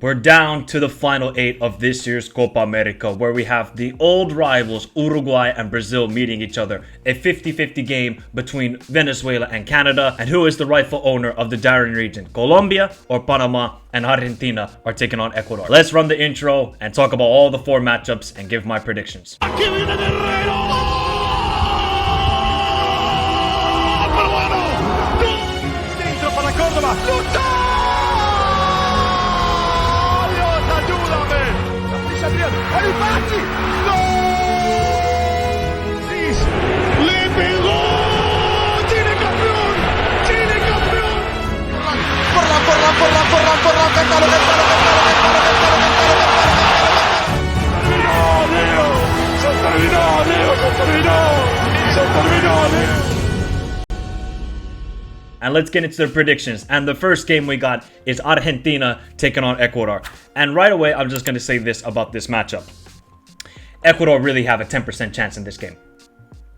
We're down to the final 8 of this year's Copa America, where we have the old rivals Uruguay and Brazil meeting each other. A 50-50 game between Venezuela and Canada. And who is the rightful owner of the Darien region? Colombia or Panama? And Argentina are taking on Ecuador. Let's run the intro and talk about all the 4 matchups and give my predictions. And let's get into the predictions. And the first game we got is Argentina taking on Ecuador. And right away, I'm just going to say this about this matchup. Ecuador really have a 10% chance in this game,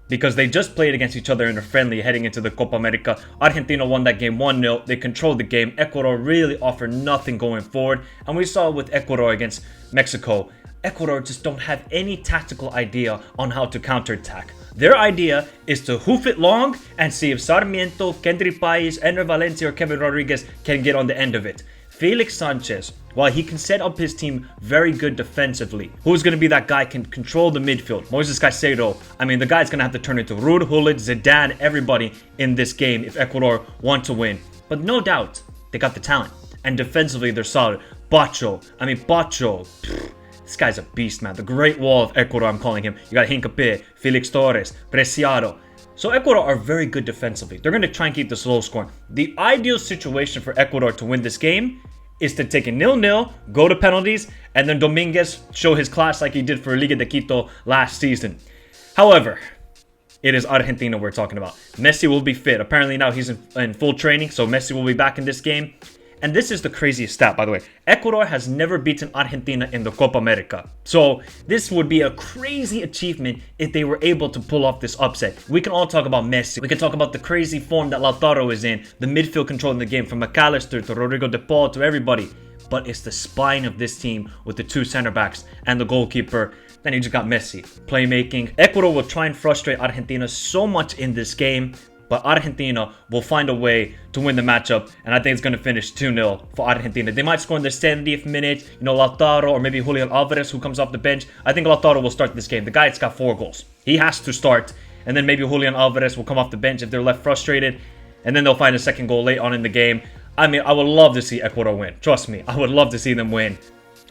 because they just played against each other in a friendly heading into the Copa America. Argentina won that game 1-0. They controlled the game. Ecuador really offered nothing going forward. And we saw with Ecuador against Mexico, Ecuador just don't have any tactical idea on how to counterattack. Their idea is to hoof it long and see if Sarmiento, Kendry Páez, Enner Valencia, or Kevin Rodriguez can get on the end of it. Felix Sanchez, while he can set up his team very good defensively, who's going to be that guy can control the midfield? Moises Caicedo. I mean, the guy's going to have to turn into Ruud Gullit, Zidane, everybody in this game if Ecuador want to win. But no doubt, they got the talent. And defensively, they're solid. Bacho. This guy's a beast, man. The Great Wall of Ecuador, I'm calling him. You got Hincapié, Felix Torres, Preciado. So Ecuador are very good defensively. They're going to try and keep this low scoring. The ideal situation for Ecuador to win this game is to take a 0-0, go to penalties, and then Dominguez show his class like he did for Liga de Quito last season. However, it is Argentina we're talking about. Messi will be fit. Apparently now he's in full training, so Messi will be back in this game. And this is the craziest stat, by the way. Ecuador has never beaten Argentina in the Copa America. So this would be a crazy achievement if they were able to pull off this upset. We can all talk about Messi. We can talk about the crazy form that Lautaro is in. The midfield control in the game, from McAllister to Rodrigo de Paul to everybody. But it's the spine of this team with the 2 center backs and the goalkeeper. Then you just got Messi. Playmaking. Ecuador will try and frustrate Argentina so much in this game, but Argentina will find a way to win the matchup, and I think it's going to finish 2-0 for Argentina. They might score in the 70th minute, Lautaro or maybe Julian Alvarez, who comes off the bench. I think Lautaro will start this game. The guy's got 4 goals. He has to start, and then maybe Julian Alvarez will come off the bench if they're left frustrated, and then they'll find a second goal late on in the game. I mean, I would love to see Ecuador win. Trust me, I would love to see them win.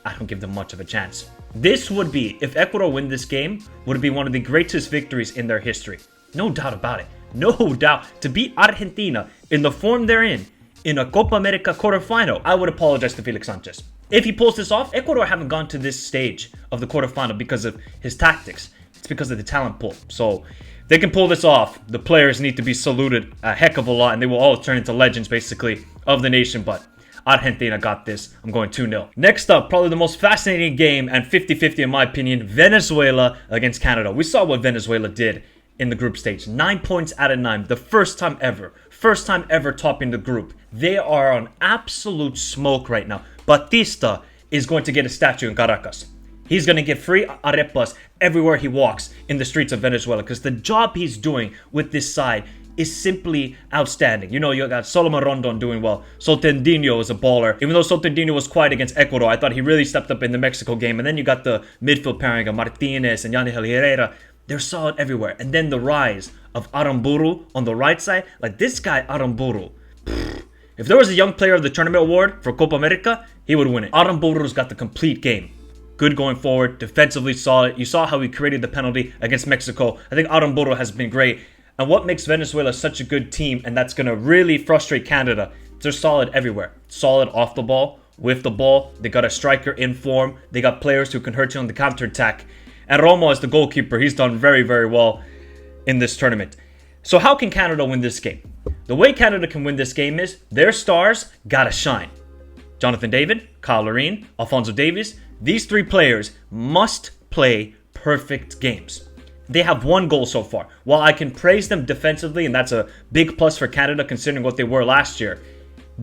I don't give them much of a chance. This would be, if Ecuador win this game, would be one of the greatest victories in their history. No doubt about it. No doubt. To beat Argentina in the form they're in a Copa America quarterfinal, I would apologize to Felix Sanchez. If he pulls this off, Ecuador haven't gone to this stage of the quarterfinal because of his tactics. It's because of the talent pool. So they can pull this off. The players need to be saluted a heck of a lot, and they will all turn into legends, basically, of the nation. But Argentina got this. I'm going 2-0. Next up, probably the most fascinating game, and 50-50 in my opinion, Venezuela against Canada. We saw what Venezuela did in the group stage. 9 points out of 9. The first time ever topping the group. They are on absolute smoke right now. Batista is going to get a statue in Caracas. He's going to get free arepas everywhere he walks in the streets of Venezuela, because the job he's doing with this side is simply outstanding. You got Solomon Rondon doing well. Soltendino is a baller. Even though Soltendino was quiet against Ecuador, I thought he really stepped up in the Mexico game. And then you got the midfield pairing of Martinez and Yangel Herrera. They're solid everywhere. And then the rise of Aramburu on the right side. Like this guy, Aramburu. If there was a young player of the tournament award for Copa America, he would win it. Aramburu's got the complete game. Good going forward, defensively solid. You saw how he created the penalty against Mexico. I think Aramburu has been great. And what makes Venezuela such a good team, and that's going to really frustrate Canada, they're solid everywhere. Solid off the ball, with the ball. They got a striker in form. They got players who can hurt you on the counterattack. And Romo as the goalkeeper, he's done very, very well in this tournament. So how can Canada win this game? The way Canada can win this game is their stars gotta shine. Jonathan David, Kyle Larin, Alphonso Davies, these 3 players must play perfect games. They have 1 goal so far. While I can praise them defensively, and that's a big plus for Canada considering what they were last year,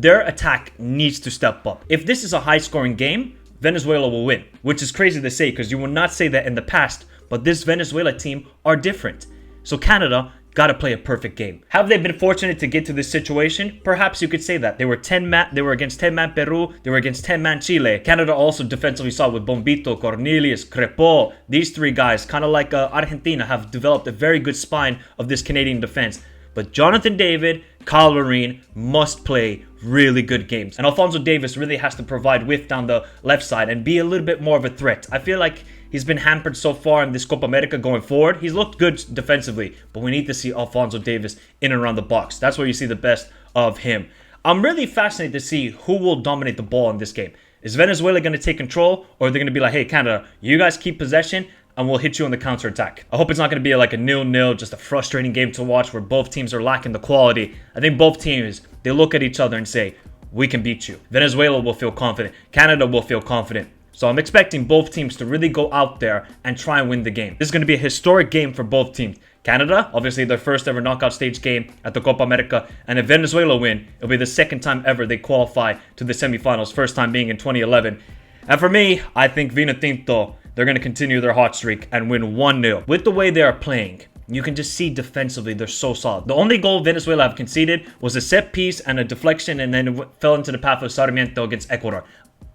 their attack needs to step up. If this is a high-scoring game, Venezuela will win, which is crazy to say because you would not say that in the past, but this Venezuela team are different. So Canada got to play a perfect game. Have they been fortunate to get to this situation? Perhaps you could say that. They were against 10-man Peru, they were against 10-man Chile. Canada also defensively saw with Bombito, Cornelius, Crepo. These three guys, kind of like Argentina, have developed a very good spine of this Canadian defense. But Jonathan David, Kyle Larin must play really good games. And Alphonso Davies really has to provide width down the left side and be a little bit more of a threat. I feel like he's been hampered so far in this Copa America going forward. He's looked good defensively, but we need to see Alphonso Davies in and around the box. That's where you see the best of him. I'm really fascinated to see who will dominate the ball in this game. Is Venezuela going to take control, or are they going to be like, hey, Canada, you guys keep possession, and we'll hit you on the counterattack? I hope it's not going to be like a 0-0, just a frustrating game to watch where both teams are lacking the quality. I think both teams, they look at each other and say, we can beat you. Venezuela will feel confident. Canada will feel confident. So I'm expecting both teams to really go out there and try and win the game. This is going to be a historic game for both teams. Canada, obviously their first ever knockout stage game at the Copa America. And if Venezuela win, it'll be the second time ever they qualify to the semifinals, first time being in 2011. And for me, I think Vinotinto, they're going to continue their hot streak and win 1-0. With the way they are playing, you can just see defensively they're so solid. The only goal Venezuela have conceded was a set piece and a deflection, and then it fell into the path of Sarmiento against Ecuador.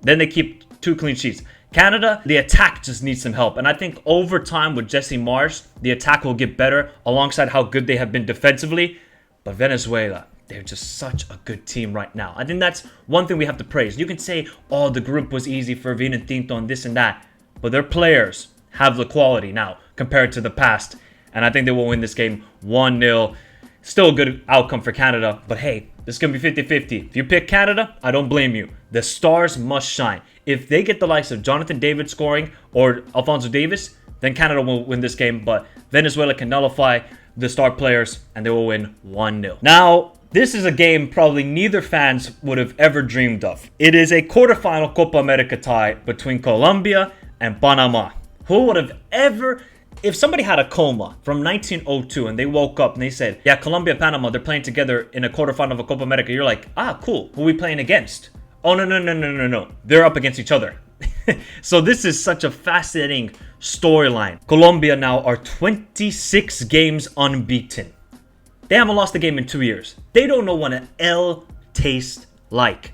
Then they keep 2 clean sheets. Canada, the attack just needs some help. And I think over time with Jesse Marsch, the attack will get better alongside how good they have been defensively. But Venezuela, they're just such a good team right now. I think that's one thing we have to praise. You can say, oh, the group was easy for Vinotinto and this and that. But their players have the quality now compared to the past. And I think they will win this game 1-0. Still a good outcome for Canada. But hey, this is going to be 50-50. If you pick Canada, I don't blame you. The stars must shine. If they get the likes of Jonathan David scoring or Alphonso Davies, then Canada will win this game. But Venezuela can nullify the star players and they will win 1-0. Now, this is a game probably neither fans would have ever dreamed of. It is a quarterfinal Copa America tie between Colombia and Panama. Who would have ever... If somebody had a coma from 1902 and they woke up and they said, yeah, Colombia and Panama, they're playing together in a quarterfinal of a Copa America, you're like, ah, cool. Who are we playing against? Oh, no. They're up against each other. So this is such a fascinating storyline. Colombia now are 26 games unbeaten. They haven't lost a game in 2 years. They don't know what an L tastes like.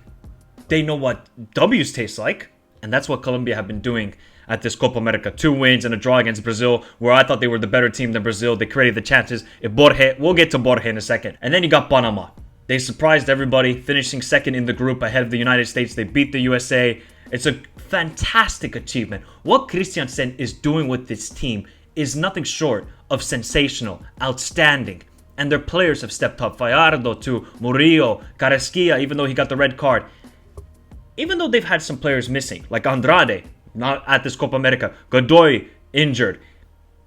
They know what W's taste like. And that's what Colombia have been doing at this Copa America. 2 wins and a draw against Brazil, where I thought they were the better team than Brazil. They created the chances. We'll get to Borja in a second. And then you got Panama. They surprised everybody, finishing second in the group ahead of the United States. They beat the USA. It's a fantastic achievement. What Christiansen is doing with this team is nothing short of sensational, outstanding. And their players have stepped up. Fajardo to Murillo, Carrasquilla, even though he got the red card. Even though they've had some players missing, like Andrade, not at this Copa America, Godoy, injured.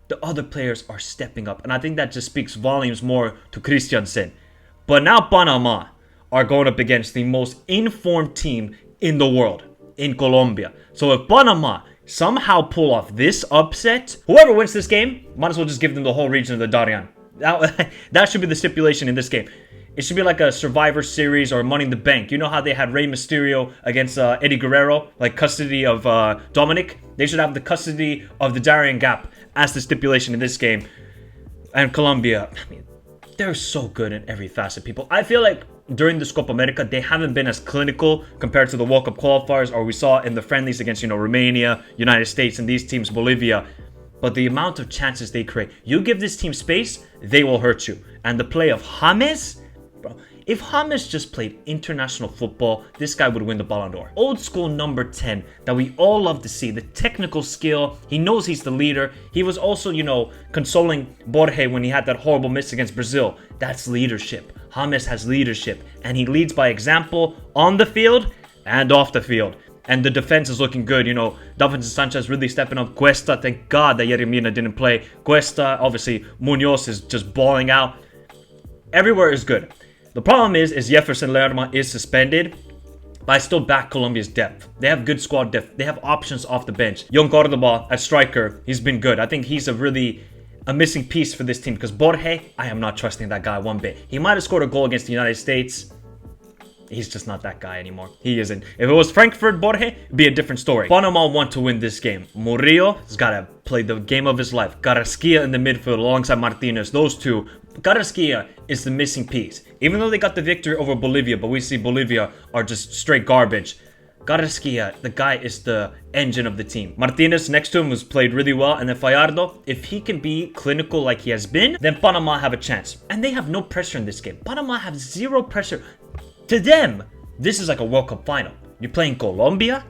The other players are stepping up. And I think that just speaks volumes more to Christiansen. But now Panama are going up against the most informed team in the world, in Colombia. So if Panama somehow pull off this upset, whoever wins this game, might as well just give them the whole region of the Darien. That should be the stipulation in this game. It should be like a Survivor Series or Money in the Bank. You know how they had Rey Mysterio against Eddie Guerrero, like custody of Dominic? They should have the custody of the Darien Gap as the stipulation in this game. And Colombia, I mean, they're so good in every facet, people. I feel like during this Copa America, they haven't been as clinical compared to the World Cup qualifiers or we saw in the friendlies against, Romania, United States, and these teams, Bolivia. But the amount of chances they create, you give this team space, they will hurt you. And the play of James, bro, if James just played international football, this guy would win the Ballon d'Or. Old school number 10 that we all love to see. The technical skill. He knows he's the leader. He was also, consoling Borja when he had that horrible miss against Brazil. That's leadership. James has leadership. And he leads by example on the field and off the field. And the defense is looking good. Davinson Sanchez really stepping up. Cuesta, thank God that Yeremina didn't play. Cuesta, obviously, Munoz is just balling out. Everywhere is good. The problem is Jefferson Lerma is suspended, but I still back Colombia's depth. They have good squad depth. They have options off the bench. Young Cordoba as striker, he's been good. I think he's a missing piece for this team because Borja, I am not trusting that guy one bit. He might have scored a goal against the United States. He's just not that guy anymore. He isn't. If it was Frankfurt Borge, it'd be a different story. Panama want to win this game. Murillo has got to play the game of his life. Carrasquilla in the midfield alongside Martinez. Those two. Carrasquilla is the missing piece. Even though they got the victory over Bolivia, but we see Bolivia are just straight garbage. Carrasquilla, the guy is the engine of the team. Martinez next to him was played really well. And then Fallardo, if he can be clinical like he has been, then Panama have a chance. And they have no pressure in this game. Panama have zero pressure. To them, this is like a World Cup final. You're playing Colombia,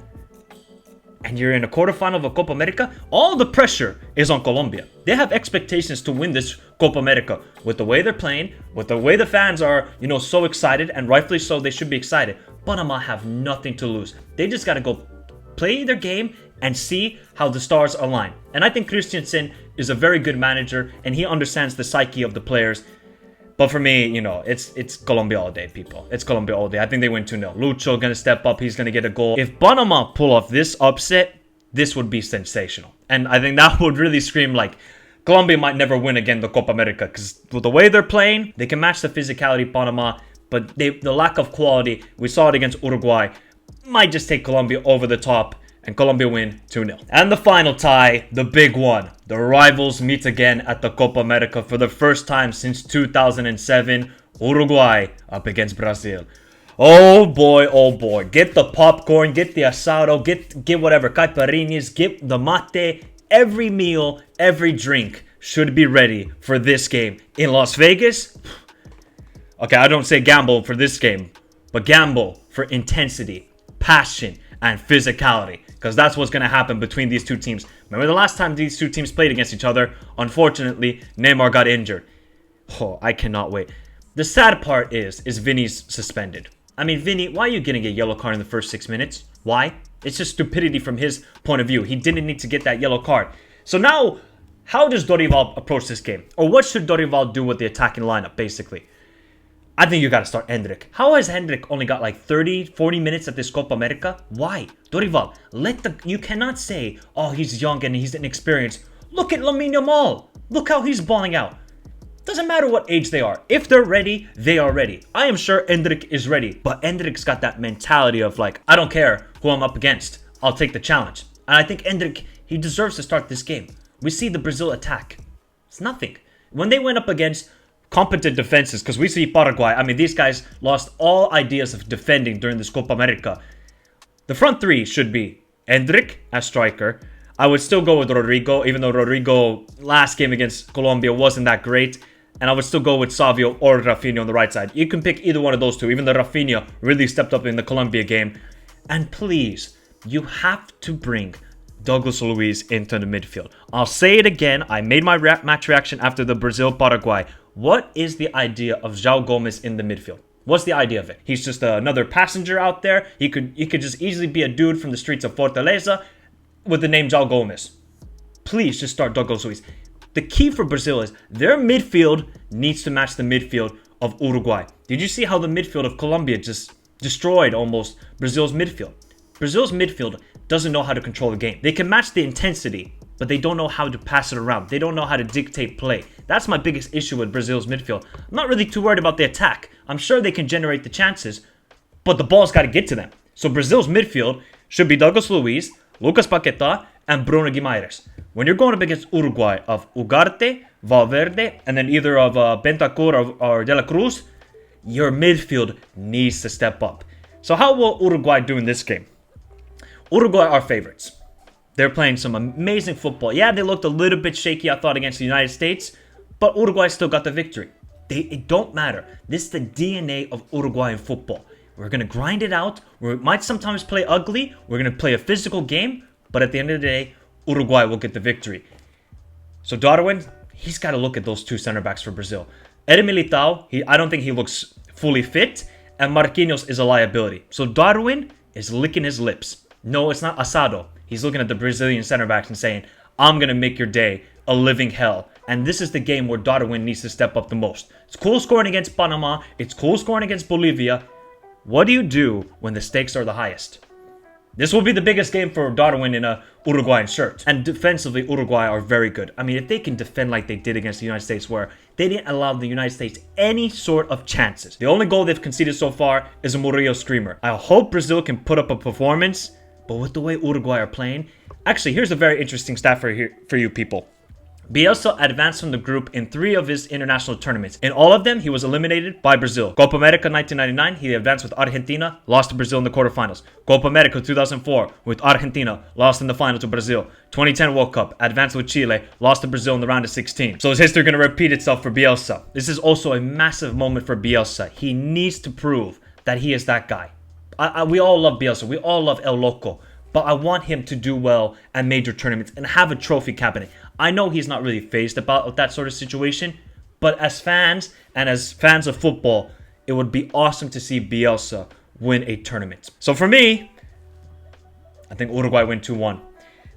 and you're in a quarterfinal of a Copa America. All the pressure is on Colombia. They have expectations to win this Copa America. With the way they're playing, with the way the fans are, so excited, and rightfully so, they should be excited. Panama have nothing to lose. They just got to go play their game and see how the stars align. And I think Christensen is a very good manager, and he understands the psyche of the players. But for me, it's Colombia all day, people. It's Colombia all day. I think they win 2-0. Lucho going to step up. He's going to get a goal. If Panama pull off this upset, this would be sensational. And I think that would really scream like Colombia might never win again the Copa America. Because with the way they're playing, they can match the physicality Panama. But the lack of quality, we saw it against Uruguay, might just take Colombia over the top. And Colombia win 2-0. And the final tie, the big one. The rivals meet again at the Copa America for the first time since 2007. Uruguay up against Brazil. Oh boy. Get the popcorn, get the asado, get whatever, caipirinhas, get the mate. Every meal, every drink should be ready for this game. In Las Vegas, okay, I don't say gamble for this game, but gamble for intensity, passion, and physicality. Because that's what's going to happen between these two teams. Remember the last time these two teams played against each other? Unfortunately, Neymar got injured. Oh, I cannot wait. The sad part is Vinny's suspended. I mean, Vinny, why are you getting a yellow card in the first 6 minutes? Why? It's just stupidity from his point of view. He didn't need to get that yellow card. So now, how does Dorival approach this game? Or what should Dorival do with the attacking lineup, basically? I think you got to start Hendrik. How has Hendrik only got like 30, 40 minutes at this Copa America? Why? Dorival, you cannot say, oh, he's young and he's inexperienced. Look at Lamine Yamal. Look how he's balling out. Doesn't matter what age they are. If they're ready, they are ready. I am sure Hendrik is ready. But Hendrik's got that mentality of like, I don't care who I'm up against. I'll take the challenge. And I think Hendrik, he deserves to start this game. We see the Brazil attack. It's nothing. When they went up against competent defenses, because we see Paraguay, I mean, these guys lost all ideas of defending during this Copa America. The front three should be Hendrik as striker. I would still go with Rodrigo, even though Rodrigo last game against Colombia wasn't that great. And I would still go with Savio or Rafinha on the right side. You can pick either one of those two. Even though Rafinha really stepped up in the Colombia game. And please, you have to bring Douglas Luiz into the midfield. I'll say it again. I made my match reaction after the Brazil-Paraguay. What is the idea of João Gomes in the midfield? What's the idea of it? He's just another passenger out there. He could just easily be a dude from the streets of Fortaleza with the name João Gomes. Please just start Douglas Luiz. The key for Brazil is their midfield needs to match the midfield of Uruguay. Did you see how the midfield of Colombia just destroyed almost Brazil's midfield? Brazil's midfield doesn't know how to control the game. They can match the intensity, but they don't know how to pass it around. They don't know how to dictate play. That's my biggest issue with Brazil's midfield. I'm not really too worried about the attack. I'm sure they can generate the chances, but the ball's got to get to them. So Brazil's midfield should be Douglas Luiz, Lucas Paquetá, and Bruno Guimaraes. When you're going up against Uruguay of Ugarte, Valverde, and then either of Bentancur or De La Cruz, your midfield needs to step up. So how will Uruguay do in this game? Uruguay are favorites. They're playing some amazing football. Yeah, they looked a little bit shaky, I thought, against the United States, but Uruguay still got the victory. It don't matter. This is the DNA of Uruguayan football. We're going to grind it out. We might sometimes play ugly. We're going to play a physical game, but at the end of the day, Uruguay will get the victory. So Darwin, he's got to look at those two center backs for Brazil. Eder Militao, I don't think he looks fully fit, and Marquinhos is a liability. So Darwin is licking his lips. No, it's not asado. He's looking at the Brazilian center backs and saying, I'm going to make your day a living hell. And this is the game where Darwin needs to step up the most. It's cool scoring against Panama. It's cool scoring against Bolivia. What do you do when the stakes are the highest? This will be the biggest game for Darwin in a Uruguayan shirt. And defensively, Uruguay are very good. I mean, if they can defend like they did against the United States, where they didn't allow the United States any sort of chances. The only goal they've conceded so far is a Murillo screamer. I hope Brazil can put up a performance, but with the way Uruguay are playing... Actually, here's a very interesting stat for you people. Bielsa advanced from the group in 3 of his international tournaments. In all of them, he was eliminated by Brazil. Copa America 1999, he advanced with Argentina, lost to Brazil in the quarterfinals. Copa America 2004 with Argentina, lost in the final to Brazil. 2010 World Cup, advanced with Chile, lost to Brazil in the round of 16. So is history going to repeat itself for Bielsa? This is also a massive moment for Bielsa. He needs to prove that he is that guy. We all love Bielsa. We all love El Loco. But I want him to do well at major tournaments and have a trophy cabinet. I know he's not really fazed about that sort of situation, but as fans and as fans of football, it would be awesome to see Bielsa win a tournament. So for me, I think Uruguay win 2-1.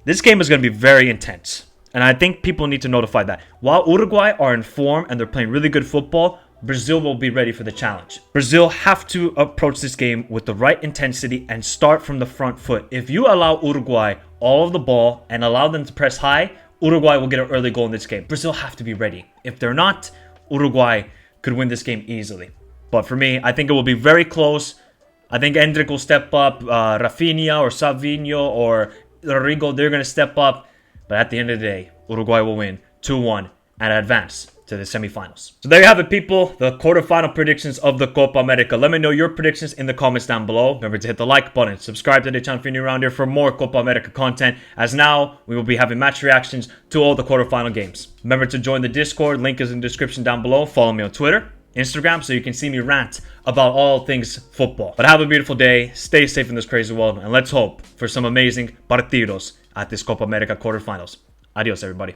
This game is going to be very intense, and I think people need to notify that. While Uruguay are in form and they're playing really good football, Brazil will be ready for the challenge. Brazil have to approach this game with the right intensity and start from the front foot. If you allow Uruguay all of the ball and allow them to press high, Uruguay will get an early goal in this game. Brazil have to be ready. If they're not, Uruguay could win this game easily. But for me, I think it will be very close. I think Endrick will step up. Rafinha or Savinho or Rodrigo, they're going to step up. But at the end of the day, Uruguay will win 2-1 and advance to the semifinals. So there you have it, people. The quarterfinal predictions of the Copa America. Let me know your predictions in the comments down below. Remember to hit the like button. Subscribe to the channel if you're new around here for more Copa America content, as now we will be having match reactions to all the quarterfinal games. Remember to join the Discord. Link is in the description down below. Follow me on Twitter, Instagram, so you can see me rant about all things football. But have a beautiful day. Stay safe in this crazy world. And let's hope for some amazing partidos at this Copa America quarterfinals. Adios, everybody.